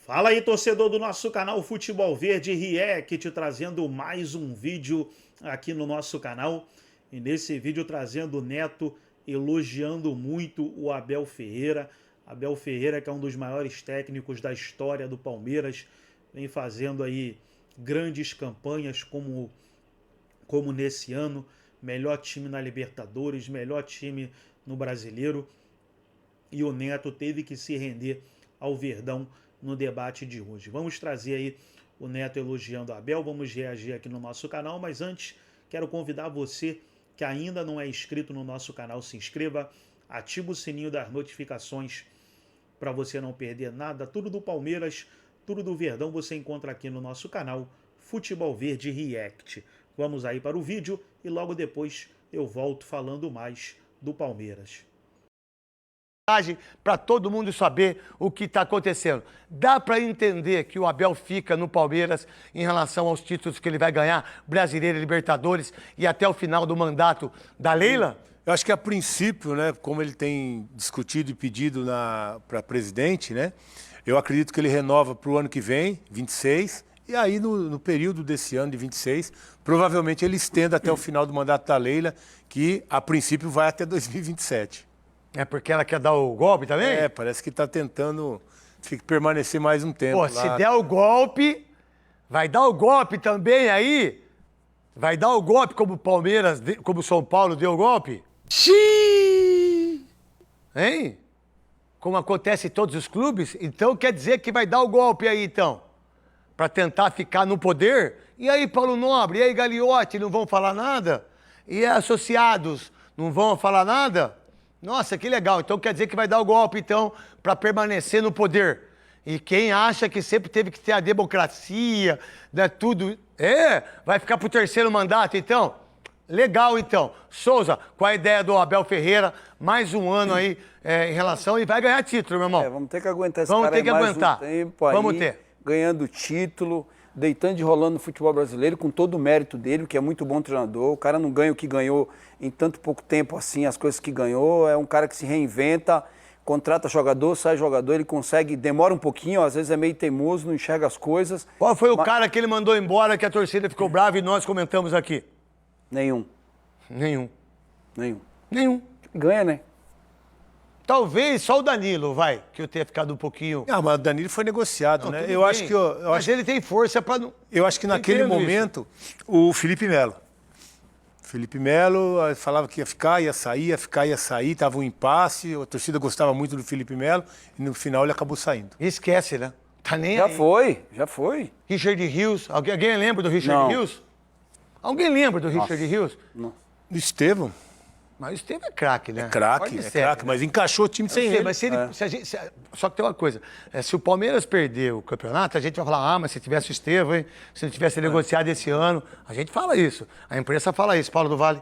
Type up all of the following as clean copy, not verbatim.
Fala aí, torcedor do nosso canal Futebol Verde React, trazendo mais um vídeo aqui no nosso canal. E nesse vídeo trazendo o Neto elogiando muito o Abel Ferreira. Abel Ferreira, que é um dos maiores técnicos da história do Palmeiras, vem fazendo aí grandes campanhas como nesse ano. Melhor time na Libertadores, melhor time no Brasileiro. E o Neto teve que se render ao Verdão no debate de hoje. Vamos trazer aí o Neto elogiando a Abel, vamos reagir aqui no nosso canal, mas antes quero convidar você que ainda não é inscrito no nosso canal, se inscreva, ativa o sininho das notificações para você não perder nada, tudo do Palmeiras, tudo do Verdão você encontra aqui no nosso canal Futebol Verde React. Vamos aí para o vídeo e logo depois eu volto falando mais do Palmeiras. Para todo mundo saber o que está acontecendo. Dá para entender que o Abel fica no Palmeiras em relação aos títulos que ele vai ganhar, Brasileiro e Libertadores, e até o final do mandato da Leila? Eu acho que a princípio, né, como ele tem discutido e pedido para presidente, né, eu acredito que ele renova para o ano que vem, 26, e aí no período desse ano de 26, provavelmente ele estenda até o final do mandato da Leila, que a princípio vai até 2027. É porque ela quer dar o golpe também? É, parece que está tentando permanecer mais um tempo. Pô, lá. se der o golpe, vai dar o golpe também aí? Vai dar o golpe como o Palmeiras, como o São Paulo deu o golpe? Xiii! Hein? Como acontece em todos os clubes? Então quer dizer que vai dar o golpe aí, então? Para tentar ficar no poder? E aí, Paulo Nobre? E aí, Gagliotti? Não vão falar nada? E associados? Não vão falar nada? Nossa, que legal. Então quer dizer que vai dar o golpe, então, para permanecer no poder. E quem acha que sempre teve que ter a democracia, né, tudo... vai ficar pro terceiro mandato, então? Legal, então. Souza, com a ideia do Abel Ferreira, mais um ano aí em relação... E vai ganhar título, meu irmão. Vamos ter que aguentar esse vamos cara ter que mais aguentar. Um tempo aí, vamos ter. Ganhando título, deitando e rolando no futebol brasileiro, com todo o mérito dele, que é muito bom treinador. O cara não ganha o que ganhou em tanto pouco tempo assim, as coisas que ganhou. É um cara que se reinventa, contrata jogador, sai jogador, ele consegue, demora um pouquinho, às vezes é meio teimoso, não enxerga as coisas. Qual foi o cara que ele mandou embora, que a torcida ficou brava e nós comentamos aqui? Nenhum. Nenhum. Ganha, né? Talvez só o Danilo, que eu tenha ficado um pouquinho... Ah, mas o Danilo foi negociado, Não, né? tudo Eu bem, acho que... mas ele tem força para... Eu acho que naquele momento, o Felipe Melo. Felipe Melo falava que ia ficar, ia sair, tava um impasse, a torcida gostava muito do Felipe Melo, e no final ele acabou saindo. Esquece, né? Tá nem Já aí. Já foi. Richard Rios, alguém lembra do Richard Rios? Alguém lembra do Richard Rios? Não. Do Estevão. Mas o Estevão é craque, né? É craque, mas encaixou o time sem ele. Mas só que tem uma coisa, se o Palmeiras perder o campeonato, a gente vai falar, mas se tivesse o Estevão, hein? Se não tivesse negociado esse ano, a gente fala isso. A imprensa fala isso, Paulo do Vale.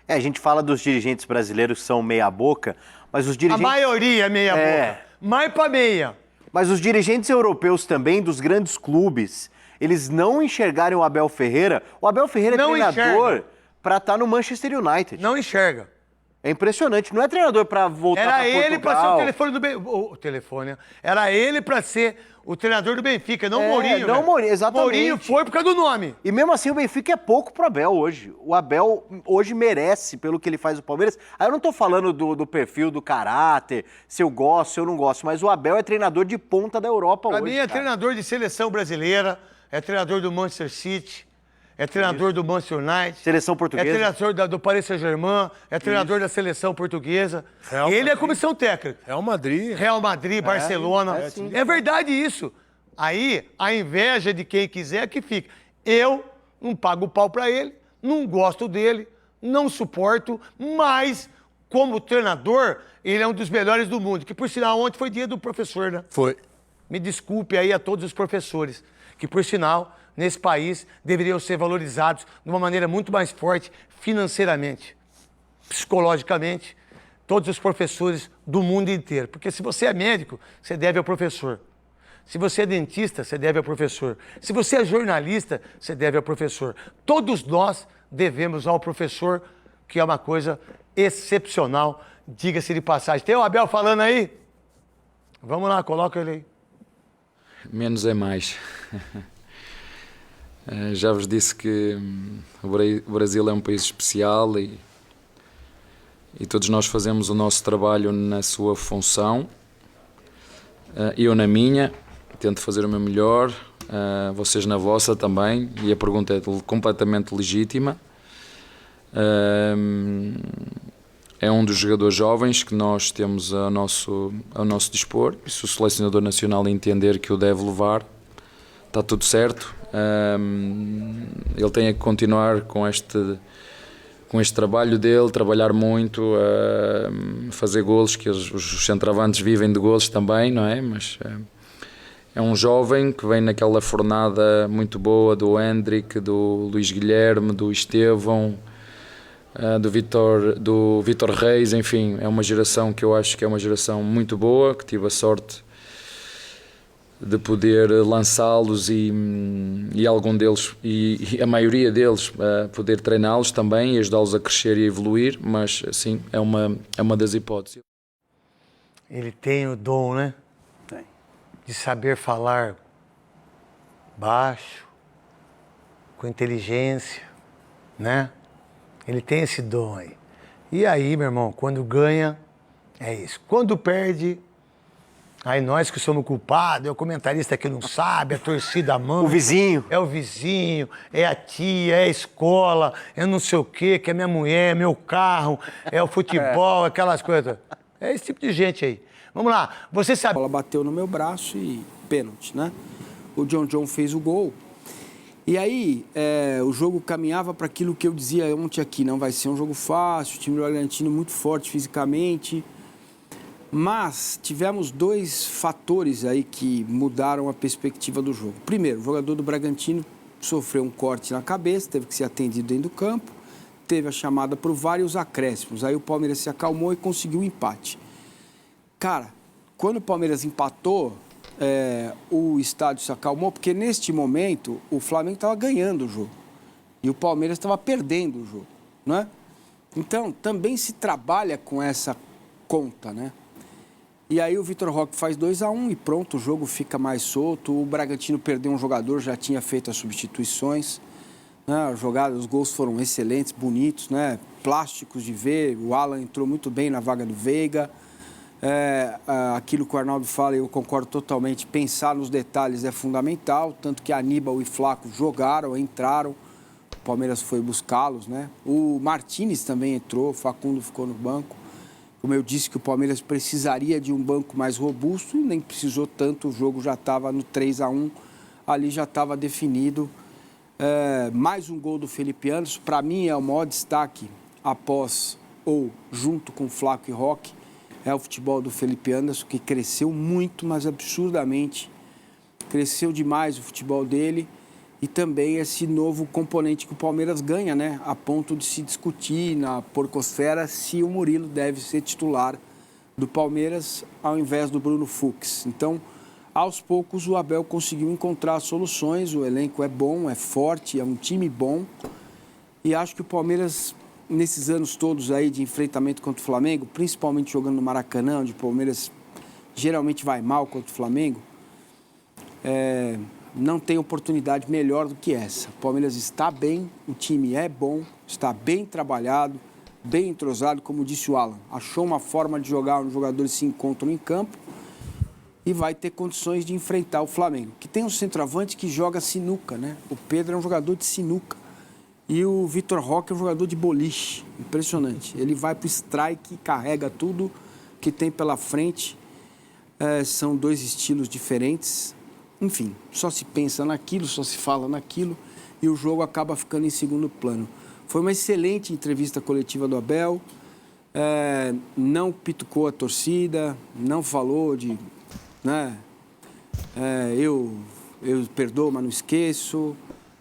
A gente fala dos dirigentes brasileiros que são meia boca, mas os dirigentes... A maioria é meia boca. Mais pra meia. Mas os dirigentes europeus também, dos grandes clubes, eles não enxergarem o Abel Ferreira. O Abel Ferreira é treinador para estar no Manchester United. Não enxerga. É impressionante, não é treinador para voltar para Portugal. Era ele para ser o telefone do Benfica. Era ele para ser o treinador do Benfica, não o Mourinho. Não, Mourinho, exatamente. Mourinho foi por causa do nome. E mesmo assim o Benfica é pouco pro Abel hoje. O Abel hoje merece pelo que ele faz no Palmeiras. Aí eu não tô falando do perfil, do caráter, se eu gosto, se eu não gosto, mas o Abel é treinador de ponta da Europa hoje. Pra mim é treinador de seleção brasileira, é treinador do Manchester City. É treinador do Manchester United. Seleção portuguesa. É treinador do Paris Saint-Germain. É treinador da seleção portuguesa. Ele é comissão técnica. Real Madrid, Barcelona. É verdade isso. Aí, a inveja de quem quiser que fica. Eu não pago o pau pra ele, não gosto dele, não suporto, mas, como treinador, ele é um dos melhores do mundo. Que, por sinal, ontem foi dia do professor, né? Foi. Me desculpe aí a todos os professores, que, por sinal, nesse país, deveriam ser valorizados de uma maneira muito mais forte financeiramente, psicologicamente, todos os professores do mundo inteiro. Porque se você é médico, você deve ao professor. Se você é dentista, você deve ao professor. Se você é jornalista, você deve ao professor. Todos nós devemos ao professor, que é uma coisa excepcional, diga-se de passagem. Tem o Abel falando aí? Vamos lá, coloca ele aí. menos é mais. Já vos disse que o Brasil é um país especial e todos nós fazemos o nosso trabalho na sua função. Eu na minha, tento fazer o meu melhor, vocês na vossa também, e a pergunta é completamente legítima. É um dos jogadores jovens que nós temos ao nosso dispor, e se o selecionador nacional entender que o deve levar, está tudo certo. Ele tem que continuar com este trabalho dele, trabalhar muito, fazer golos, que os centroavantes vivem de golos também, não é? Mas é um jovem que vem naquela fornada muito boa do Hendrick, do Luís Guilherme, do Estevão, do Vítor Reis, enfim, é uma geração que eu acho que é uma geração muito boa, que tive a sorte de poder lançá-los e algum deles, e a maioria deles, poder treiná-los também e ajudá-los a crescer e a evoluir, mas sim, é uma das hipóteses. Ele tem o dom, né? Tem. De saber falar baixo, com inteligência, né? Ele tem esse dom aí. E aí, meu irmão, quando ganha, é isso. Quando perde, aí nós que somos culpados, é o comentarista que não sabe, a torcida manda. O vizinho. É o vizinho, é a tia, é a escola, é não sei o quê, que é minha mulher, meu carro, é o futebol, aquelas coisas. É esse tipo de gente aí. Vamos lá, você sabe... A bola bateu no meu braço e pênalti, né? O John fez o gol. E aí, o jogo caminhava para aquilo que eu dizia ontem aqui, não vai ser um jogo fácil, o time do Bragantino muito forte fisicamente, mas tivemos dois fatores aí que mudaram a perspectiva do jogo. Primeiro, o jogador do Bragantino sofreu um corte na cabeça, teve que ser atendido dentro do campo, teve a chamada por vários acréscimos, aí o Palmeiras se acalmou e conseguiu o empate. Cara, quando o Palmeiras empatou, o estádio se acalmou, porque neste momento o Flamengo estava ganhando o jogo e o Palmeiras estava perdendo o jogo, não é? Então, também se trabalha com essa conta, né? E aí o Vitor Roque faz 2-1 e pronto, o jogo fica mais solto. O Bragantino perdeu um jogador, já tinha feito as substituições, né? Os gols foram excelentes, bonitos, né? Plásticos de ver, o Alan entrou muito bem na vaga do Veiga. Aquilo que o Arnaldo fala, eu concordo totalmente, pensar nos detalhes é fundamental, tanto que Aníbal e Flaco jogaram, entraram, o Palmeiras foi buscá-los, né? O Martínez também entrou, o Facundo ficou no banco. Como eu disse que o Palmeiras precisaria de um banco mais robusto, e nem precisou tanto, o jogo já estava no 3-1, ali já estava definido. Mais um gol do Felipe Anderson, para mim é o maior destaque após ou junto com Flaco e Roque, é o futebol do Felipe Anderson, que cresceu muito, mas absurdamente. Cresceu demais o futebol dele. E também esse novo componente que o Palmeiras ganha, né? A ponto de se discutir na porcosfera se o Murilo deve ser titular do Palmeiras ao invés do Bruno Fux. Então, aos poucos, o Abel conseguiu encontrar soluções. O elenco é bom, é forte, é um time bom. E acho que o Palmeiras... nesses anos todos aí de enfrentamento contra o Flamengo, principalmente jogando no Maracanã, onde o Palmeiras geralmente vai mal contra o Flamengo, não tem oportunidade melhor do que essa. O Palmeiras está bem, o time é bom, está bem trabalhado, bem entrosado, como disse o Alan. Achou uma forma de jogar onde os jogadores se encontram em campo e vai ter condições de enfrentar o Flamengo. Que tem um centroavante que joga sinuca, né? O Pedro é um jogador de sinuca. E o Vitor Roque é um jogador de boliche, impressionante. Ele vai para o strike, carrega tudo que tem pela frente. São dois estilos diferentes. Enfim, só se pensa naquilo, só se fala naquilo e o jogo acaba ficando em segundo plano. Foi uma excelente entrevista coletiva do Abel. Não pitucou a torcida, não falou de... né, eu perdoo, mas não esqueço...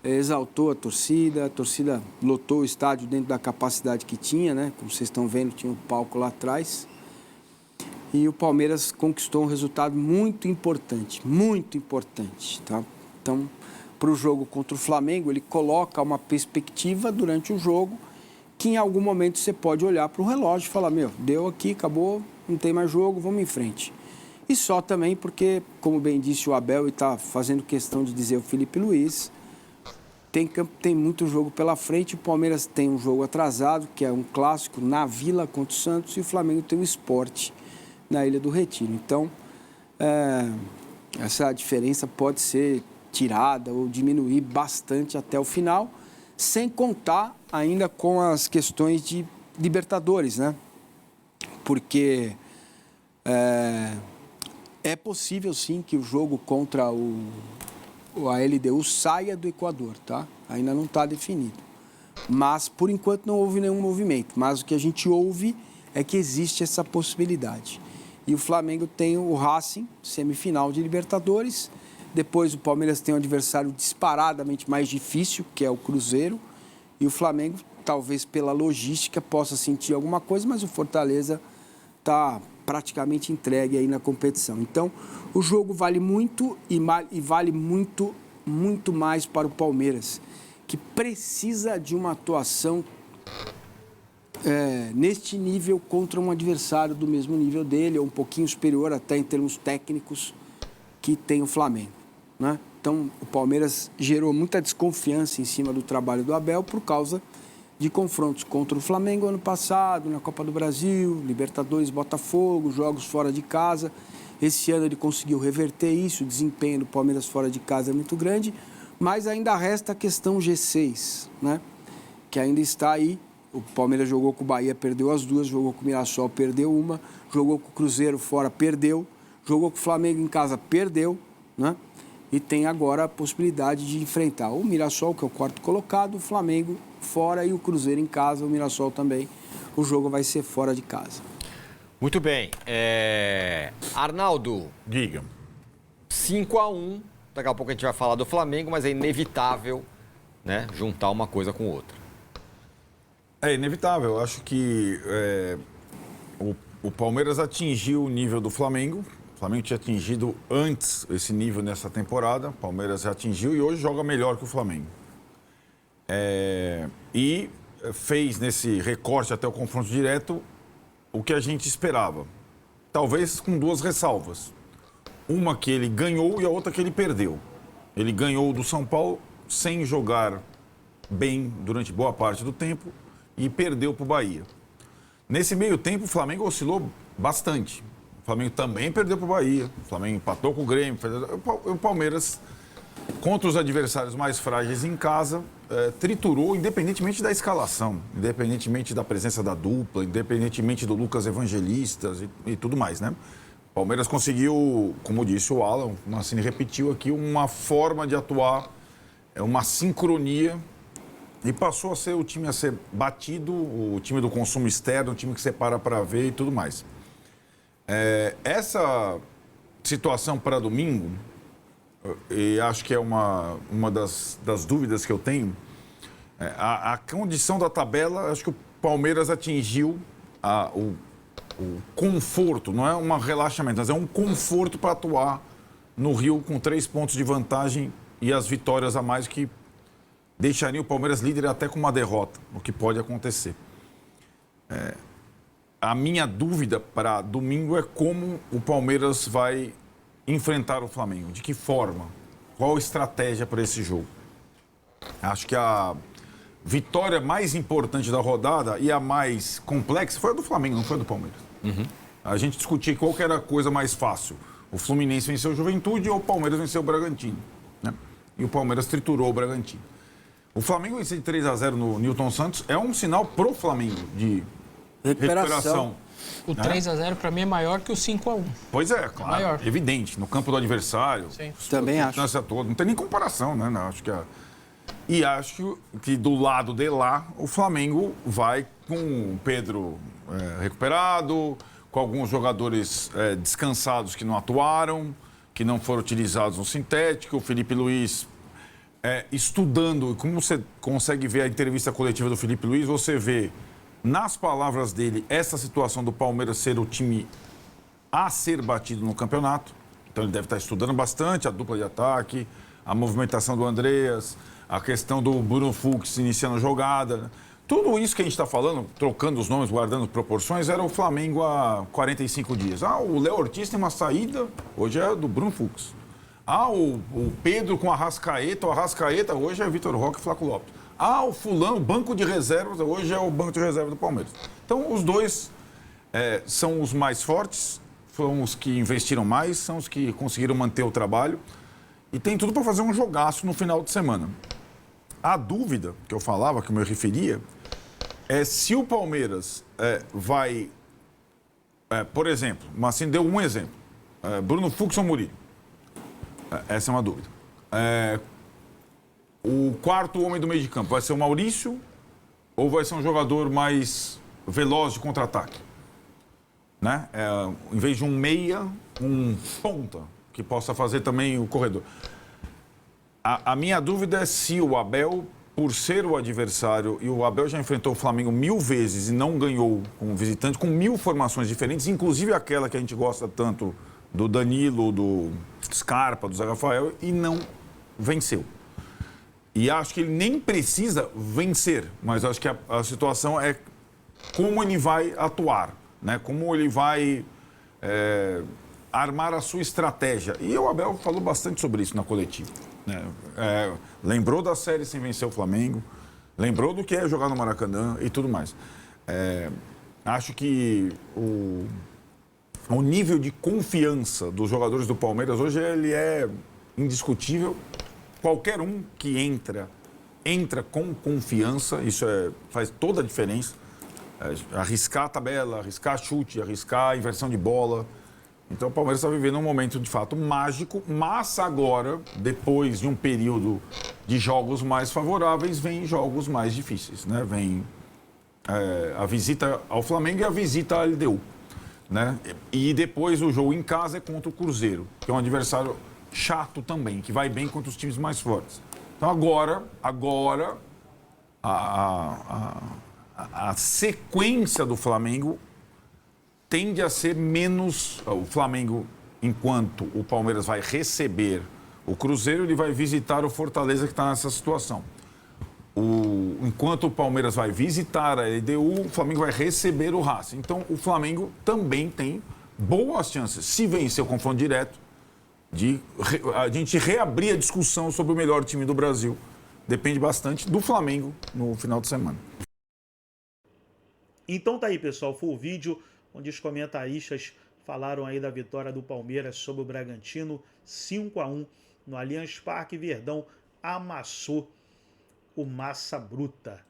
exaltou a torcida lotou o estádio dentro da capacidade que tinha, né? Como vocês estão vendo, tinha um palco lá atrás. E o Palmeiras conquistou um resultado muito importante, tá? Então, para o jogo contra o Flamengo, ele coloca uma perspectiva durante o jogo que em algum momento você pode olhar para o relógio e falar, deu aqui, acabou, não tem mais jogo, vamos em frente. E só também porque, como bem disse o Abel, e está fazendo questão de dizer o Felipe Luiz, tem muito jogo pela frente. O Palmeiras tem um jogo atrasado, que é um clássico na Vila contra o Santos, e o Flamengo tem um Sport na Ilha do Retiro. Então, essa diferença pode ser tirada ou diminuir bastante até o final, sem contar ainda com as questões de Libertadores, né? Porque é possível, sim, que o jogo contra a LDU saia do Equador, tá? Ainda não está definido. Mas, por enquanto, não houve nenhum movimento. Mas o que a gente ouve é que existe essa possibilidade. E o Flamengo tem o Racing, semifinal de Libertadores. Depois o Palmeiras tem um adversário disparadamente mais difícil, que é o Cruzeiro. E o Flamengo, talvez pela logística, possa sentir alguma coisa, mas o Fortaleza está praticamente entregue aí na competição. Então, o jogo vale muito e vale muito, muito mais para o Palmeiras, que precisa de uma atuação neste nível contra um adversário do mesmo nível dele, ou um pouquinho superior até em termos técnicos, que tem o Flamengo, né? Então, o Palmeiras gerou muita desconfiança em cima do trabalho do Abel por causa de confrontos contra o Flamengo ano passado, na Copa do Brasil, Libertadores, Botafogo, jogos fora de casa. Esse ano ele conseguiu reverter isso, o desempenho do Palmeiras fora de casa é muito grande, mas ainda resta a questão G6, né? Que ainda está aí. O Palmeiras jogou com o Bahia, perdeu as duas, jogou com o Mirassol, perdeu uma, jogou com o Cruzeiro fora, perdeu, jogou com o Flamengo em casa, perdeu, né? E tem agora a possibilidade de enfrentar o Mirassol, que é o quarto colocado, o Flamengo fora e o Cruzeiro em casa, o Mirassol também. O jogo vai ser fora de casa. Muito bem. Arnaldo. Diga. 5-1. Daqui a pouco a gente vai falar do Flamengo, mas é inevitável, né, juntar uma coisa com outra. É inevitável. Eu acho que o Palmeiras atingiu o nível do Flamengo. O Flamengo tinha atingido antes esse nível nessa temporada. O Palmeiras já atingiu e hoje joga melhor que o Flamengo. E fez nesse recorte até o confronto direto o que a gente esperava. Talvez com duas ressalvas. Uma que ele ganhou e a outra que ele perdeu. Ele ganhou do São Paulo sem jogar bem durante boa parte do tempo e perdeu para o Bahia. Nesse meio tempo, o Flamengo oscilou bastante. O Flamengo também perdeu para o Bahia. O Flamengo empatou com o Grêmio. O Palmeiras, contra os adversários mais frágeis em casa, triturou, independentemente da escalação, independentemente da presença da dupla, independentemente do Lucas Evangelista e tudo mais, né? O Palmeiras conseguiu, como disse o Alan, o Mancini repetiu aqui, uma forma de atuar, uma sincronia, e passou a ser o time a ser batido, o time do consumo externo, o time que separa para ver e tudo mais. Essa situação para domingo, e acho que é uma das dúvidas que eu tenho, a condição da tabela, acho que o Palmeiras atingiu o conforto, não é um relaxamento, mas é um conforto para atuar no Rio com 3 pontos de vantagem e as vitórias a mais que deixaria o Palmeiras líder até com uma derrota, o que pode acontecer. A minha dúvida para domingo é como o Palmeiras vai enfrentar o Flamengo, de que forma, qual a estratégia para esse jogo. Acho que a vitória mais importante da rodada e a mais complexa foi a do Flamengo, não foi a do Palmeiras. Uhum. A gente discutia qual que era a coisa mais fácil. O Fluminense venceu o Juventude ou o Palmeiras venceu o Bragantino, né? E o Palmeiras triturou o Bragantino. O Flamengo vencer de 3-0 no Newton Santos é um sinal pro Flamengo de recuperação. O 3-0 para mim é maior que o 5-1. Pois é, claro, maior. Evidente. No campo do adversário. Sim. Também acho. Toda, não tem nem comparação, né? Não, acho que E acho que do lado de lá, o Flamengo vai com o Pedro recuperado, com alguns jogadores descansados que não atuaram, que não foram utilizados no sintético, o Felipe Luiz estudando. Como você consegue ver a entrevista coletiva do Felipe Luiz, você vê nas palavras dele essa situação do Palmeiras ser o time a ser batido no campeonato. Então ele deve estar estudando bastante a dupla de ataque, a movimentação do Andreas, a questão do Bruno Fux iniciando a jogada. Tudo isso que a gente está falando, trocando os nomes, guardando proporções, era o Flamengo há 45 dias. O Léo Ortiz tem uma saída, hoje é do Bruno Fux. O Pedro com a Arrascaeta, o Arrascaeta hoje é Vitor Roque e Flaco Lopes. O fulano, banco de reservas, hoje é o banco de reserva do Palmeiras. Então, os dois são os mais fortes, são os que investiram mais, são os que conseguiram manter o trabalho e tem tudo para fazer um jogaço no final de semana. A dúvida que eu falava, que eu me referia, é se o Palmeiras vai, por exemplo, Massinho deu um exemplo, Bruno Fux ou Mourinho. Essa é uma dúvida. O quarto homem do meio de campo vai ser o Maurício ou vai ser um jogador mais veloz de contra-ataque? Né? Em vez de um meia, um ponta, que possa fazer também o corredor. A minha dúvida é se o Abel, por ser o adversário, e o Abel já enfrentou o Flamengo 1000 vezes e não ganhou como visitante, com 1000 formações diferentes, inclusive aquela que a gente gosta tanto do Danilo, do Scarpa, do Zé Rafael, e não venceu. E acho que ele nem precisa vencer, mas acho que a situação é como ele vai atuar, né? Como ele vai armar a sua estratégia. E o Abel falou bastante sobre isso na coletiva. Né? Lembrou da série sem vencer o Flamengo, lembrou do que é jogar no Maracanã e tudo mais. Acho que o nível de confiança dos jogadores do Palmeiras hoje ele é indiscutível. Qualquer um que entra com confiança, isso faz toda a diferença. Arriscar a tabela, arriscar chute, arriscar a inversão de bola. Então o Palmeiras está vivendo um momento de fato mágico, mas agora, depois de um período de jogos mais favoráveis, vem jogos mais difíceis, né? Vem a visita ao Flamengo e a visita à LDU, né? E depois o jogo em casa é contra o Cruzeiro, que é um adversário chato também, que vai bem contra os times mais fortes. Então agora a sequência do Flamengo tende a ser menos... O Flamengo, enquanto o Palmeiras vai receber o Cruzeiro, ele vai visitar o Fortaleza, que está nessa situação. Enquanto o Palmeiras vai visitar a LDU, o Flamengo vai receber o Racing. Então, o Flamengo também tem boas chances, se vencer o confronto direto, de a gente reabrir a discussão sobre o melhor time do Brasil. Depende bastante do Flamengo no final de semana. Então tá aí, pessoal, foi o vídeo onde os comentaristas falaram aí da vitória do Palmeiras sobre o Bragantino, 5-1 no Allianz Parque. Verdão amassou o Massa Bruta.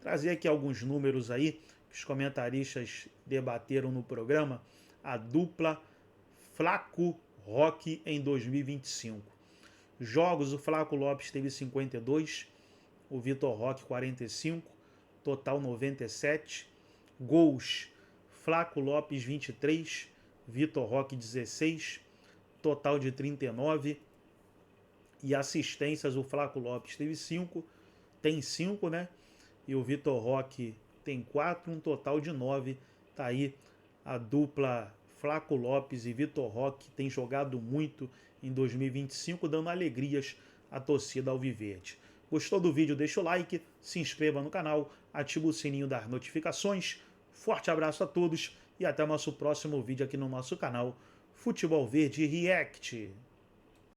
Trazer aqui alguns números aí que os comentaristas debateram no programa. A dupla Flaco Roque em 2025. Jogos, o Flaco Lopes teve 52, o Vitor Roque 45, total 97. Gols, Flaco Lopes 23, Vitor Roque 16, total de 39. E assistências, o Flaco Lopes teve 5, tem 5, né? E o Vitor Roque tem 4, um total de 9. Tá aí a dupla Flaco Lopes e Vitor Roque, tem jogado muito em 2025, dando alegrias à torcida alviverde. Gostou do vídeo? Deixa o like, se inscreva no canal, ativa o sininho das notificações. Forte abraço a todos e até o nosso próximo vídeo aqui no nosso canal Futebol Verde React.